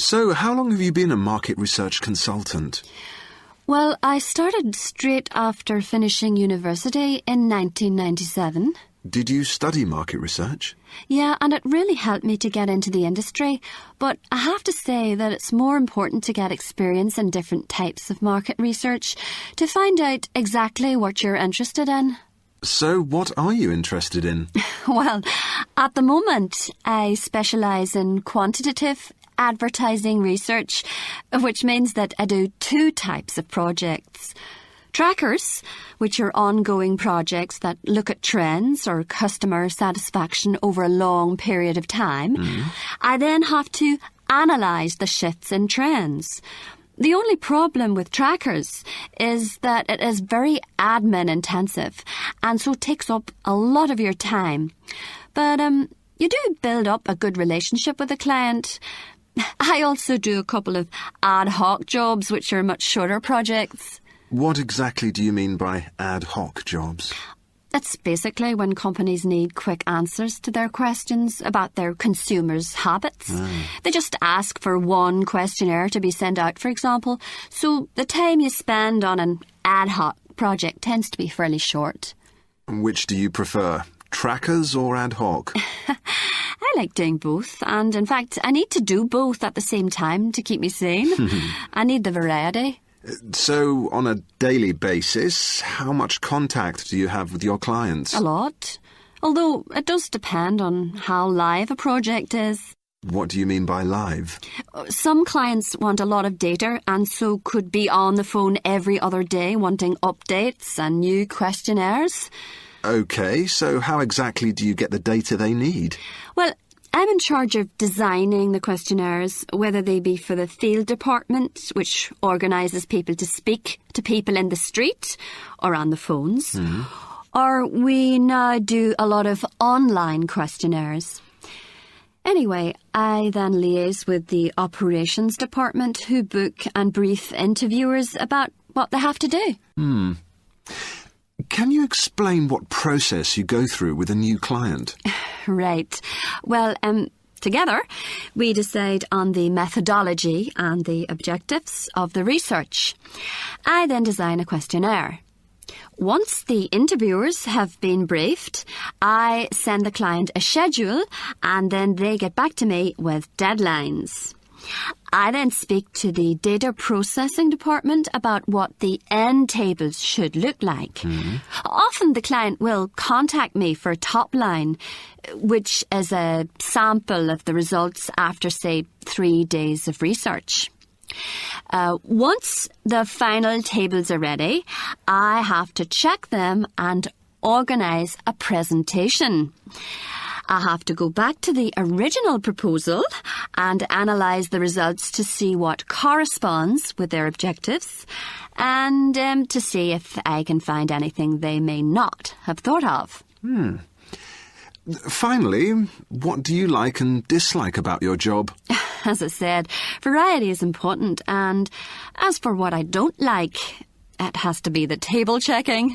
So, how long have you been a market research consultant? Well, I started straight after finishing university in 1997. Did you study market research? Yeah, and it really helped me to get into the industry. But I have to say that it's more important to get experience in different types of market research to find out exactly what you're interested in. So, what are you interested in? Well, at the moment, I specialise in quantitative advertising research, which means that I do two types of projects. Trackers, which are ongoing projects that look at trends or customer satisfaction over a long period of time. I then have to analyse the shifts in trends. The only problem with trackers is that it is very admin intensive and so takes up a lot of your time. But you do build up a good relationship with the client. I also do a couple of ad hoc jobs, which are much shorter projects. What exactly do you mean by ad hoc jobs? That's basically when companies need quick answers to their questions about their consumers' habits. They just ask for one questionnaire to be sent out, for example, so the time you spend on an ad hoc project tends to be fairly short. Which do you prefer, trackers or ad hoc? I like doing both, and in fact, I need to do both at the same time to keep me sane. I need the variety. So, on a daily basis, how much contact do you have with your clients? A lot. Although it does depend on how live a project is. What do you mean by live? Some clients want a lot of data and so could be on the phone every other day wanting updates and new questionnaires. OK, so how exactly do you get the data they need? Well, I'm in charge of designing the questionnaires, whether they be for the field department, which organises people to speak to people in the street or on the phones, or we now do a lot of online questionnaires. Anyway, I then liaise with the operations department who book and brief interviewers about what they have to do. Can you explain what process you go through with a new client? Right. Well, together we decide on the methodology and the objectives of the research. I then design a questionnaire. Once the interviewers have been briefed, I send the client a schedule and then they get back to me with deadlines. I then speak to the data processing department about what the end tables should look like. Often the client will contact me for a top line, which is a sample of the results after, say, 3 days of research. Once the final tables are ready, I have to check them and organise a presentation. I have to go back to the original proposal and analyse the results to see what corresponds with their objectives and to see if I can find anything they may not have thought of. Finally, what do you like and dislike about your job? As I said, variety is important, and as for what I don't like, it has to be the table checking.